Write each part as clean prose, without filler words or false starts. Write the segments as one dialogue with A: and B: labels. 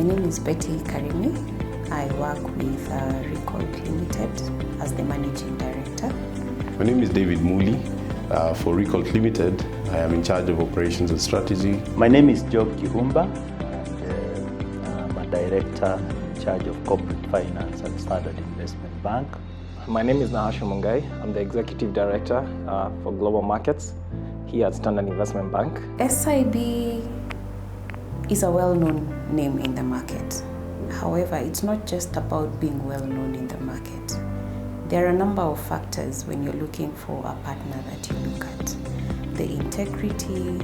A: My name is Betty Karimi. I work with RecoSIB Limited as the Managing Director.
B: My name is David Muli. For RecoSIB Limited, I am in charge of operations and strategy.
C: My name is Job Kihumba, and I'm a director in charge of corporate finance at Standard Investment Bank.
D: My name is Nahasha Mungai. I'm the Executive Director for Global Markets here at Standard Investment Bank.
A: SIB is a well-known name in the market. However, it's not just about being well-known in the market. There are a number of factors when you're looking for a partner that you look at. The integrity,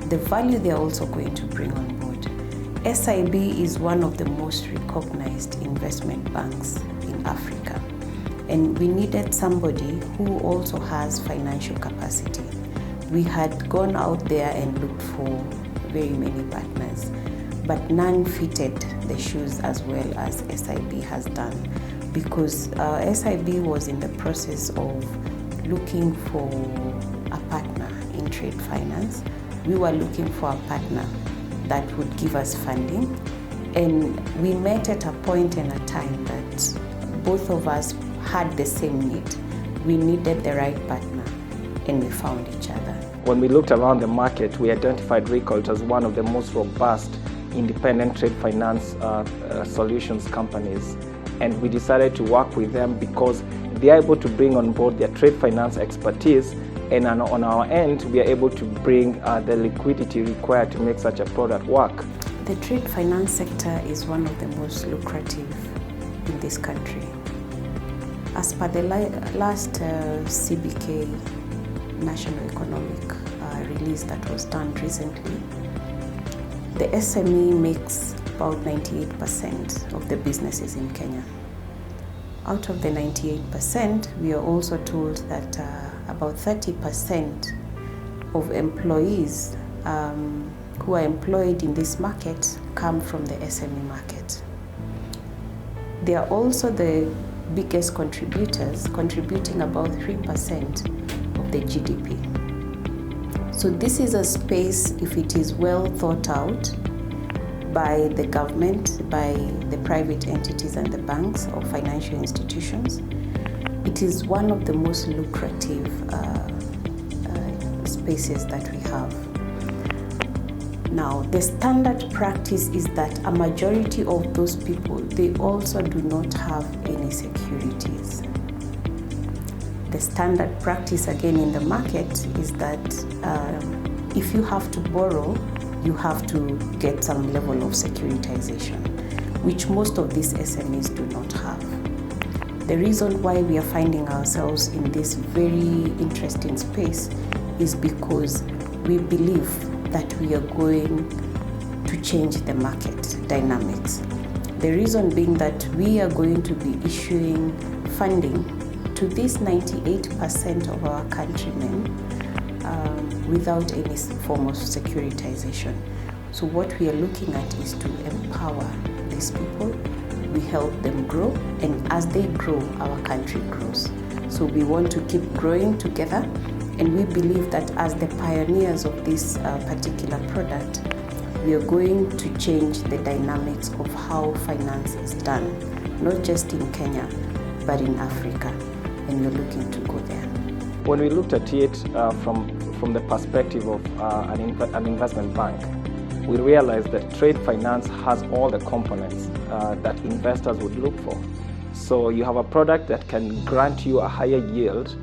A: the value they're also going to bring on board. SIB is one of the most recognized investment banks in Africa. And we needed somebody who also has financial capacity. We had gone out there and looked for very many partners, but none fitted the shoes as well as SIB has done, because SIB was in the process of looking for a partner in trade finance. We were looking for a partner that would give us funding, and we met at a point and a time that both of us had the same need. We needed the right partner, and we found each other.
D: When we looked around the market, we identified RecoSIB as one of the most robust independent trade finance solutions companies, and we decided to work with them because they are able to bring on board their trade finance expertise, and on our end we are able to bring the liquidity required to make such a product work.
A: The trade finance sector is one of the most lucrative in this country. As per the last CBK National Economic release that was done recently, the SME makes about 98% of the businesses in Kenya. Out of the 98%, we are also told that about 30% of employees who are employed in this market come from the SME market. They are also the biggest contributors, contributing about 3% of the GDP. So this is a space, if it is well thought out by the government, by the private entities and the banks or financial institutions, it is one of the most lucrative spaces that we have. Now, the standard practice is that a majority of those people, they also do not have any securities. The standard practice again in the market is that if you have to borrow, you have to get some level of securitization, which most of these SMEs do not have. The reason why we are finding ourselves in this very interesting space is because we believe that we are going to change the market dynamics. The reason being that we are going to be issuing funding to this 98% of our countrymen without any form of securitization. So what we are looking at is to empower these people. We help them grow, and as they grow, our country grows. So we want to keep growing together, and we believe that as the pioneers of this particular product, we are going to change the dynamics of how finance is done, not just in Kenya, but in Africa, and we're looking to go there.
D: When we looked at it from the perspective of an investment bank, we realized that trade finance has all the components that investors would look for. So you have a product that can grant you a higher yield,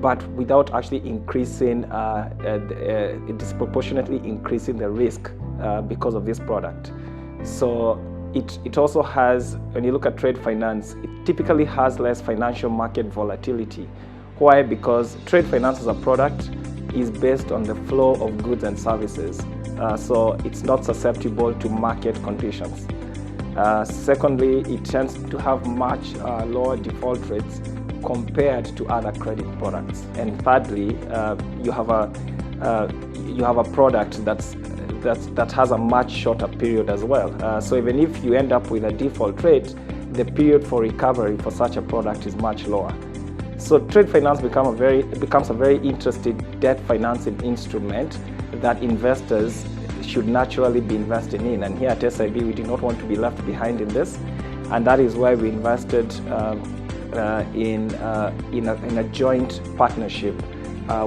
D: but without actually increasing, disproportionately increasing the risk because of this product. So it also has, when you look at trade finance, it typically has less financial market volatility. Why? Because trade finance as a product is based on the flow of goods and services. So it's not susceptible to market conditions. Secondly, it tends to have much lower default rates compared to other credit products. And thirdly, you have a product that has a much shorter period as well. So even if you end up with a default rate, the period for recovery for such a product is much lower. So trade finance becomes a very interesting debt financing instrument that investors should naturally be investing in. And here at SIB, we did not want to be left behind in this, and that is why we invested in a joint partnership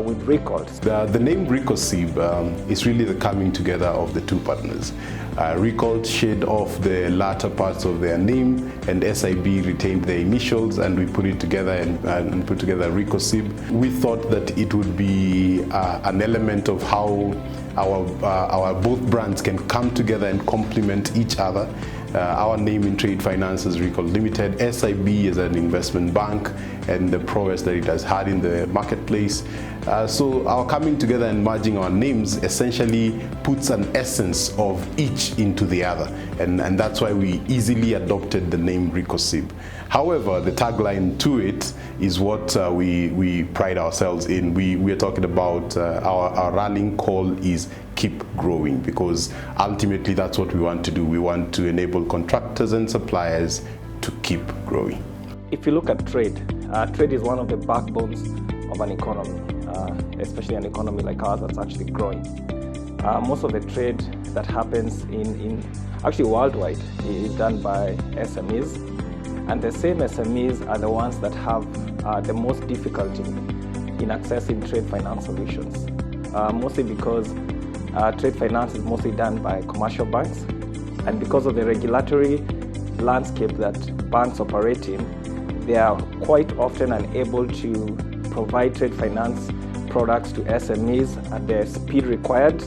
D: with RecoSIB.
B: The name RecoSIB is really the coming together of the two partners. RecoSIB shed off the latter parts of their name, and SIB retained their initials, and we put it together and put together RecoSIB. We thought that it would be an element of how our both brands can come together and complement each other. Our name in trade finance is RecoSIB Limited. SIB is an investment bank and the prowess that it has had in the marketplace. So our coming together and merging our names essentially puts an essence of each into the other. And that's why we easily adopted the name RecoSIB. However, the tagline to it is what we pride ourselves in. We are talking about our rallying call is keep growing, because ultimately that's what we want to do. We want to enable contractors and suppliers to keep growing.
D: If you look at trade, trade is one of the backbones of an economy, especially an economy like ours that's actually growing. Most of the trade that happens actually worldwide is done by SMEs, and the same SMEs are the ones that have the most difficulty in accessing trade finance solutions, mostly because trade finance is mostly done by commercial banks, and because of the regulatory landscape that banks operate in, they are quite often unable to provide trade finance products to SMEs at the speed required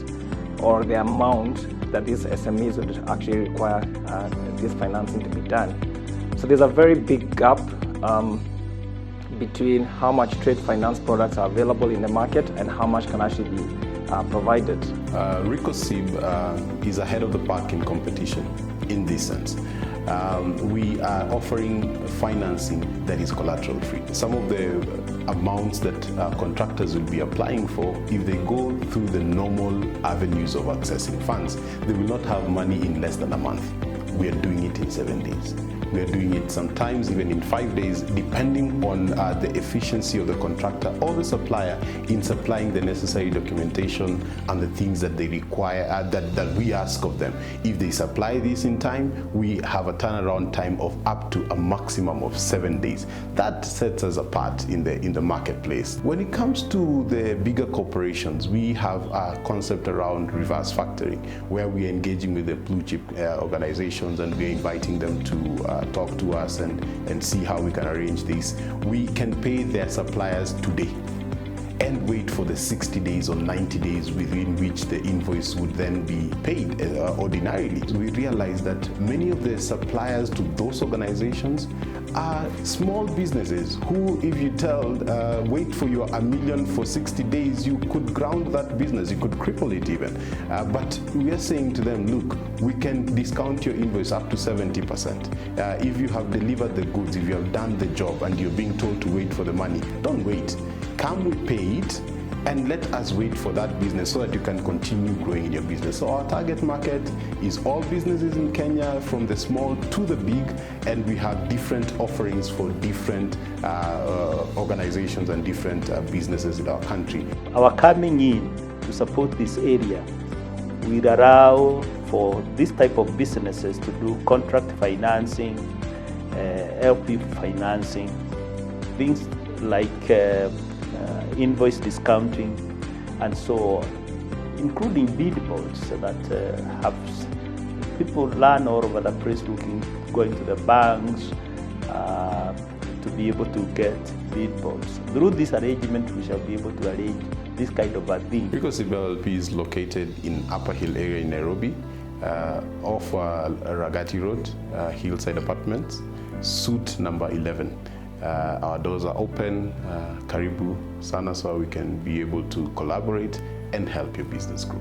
D: or the amount that these SMEs would actually require this financing to be done. So there's a very big gap between how much trade finance products are available in the market and how much can actually be provided.
B: RecoSIB is ahead of the pack in competition in this sense. We are offering financing that is collateral free. Some of the amounts that contractors will be applying for, if they go through the normal avenues of accessing funds, they will not have money in less than a month. We are doing it in 7 days. We are doing it sometimes even in 5 days, depending on the efficiency of the contractor or the supplier in supplying the necessary documentation and the things that they require, that we ask of them. If they supply this in time, we have a turnaround time of up to a maximum of 7 days. That sets us apart in the marketplace. When it comes to the bigger corporations, we have a concept around reverse factoring, where we are engaging with the blue chip organizations, and we are inviting them to talk to us and see how we can arrange this. We can pay their suppliers today and wait for the 60 days or 90 days within which the invoice would then be paid ordinarily. We realize that many of the suppliers to those organizations are small businesses who, if you tell, wait for your $1 million for 60 days, you could ground that business, you could cripple it even. But we are saying to them, look, we can discount your invoice up to 70%. If you have delivered the goods, if you have done the job and you're being told to wait for the money, don't wait. Come, we pay it, and let us wait for that business so that you can continue growing in your business. So our target market is all businesses in Kenya, from the small to the big, and we have different offerings for different organizations and different businesses in our country.
C: Our coming in to support this area will allow for this type of businesses to do contract financing, LP financing, things like invoice discounting, and so on, including bid bonds that have people learn all over the place going to the banks to be able to get bid bonds. Through this arrangement, we shall be able to arrange this kind of a thing.
B: RecoSIB LLP is located in Upper Hill area in Nairobi, off Ragati Road, Hillside Apartments, suite number 11. Our doors are open, karibu sana, so we can be able to collaborate and help your business grow.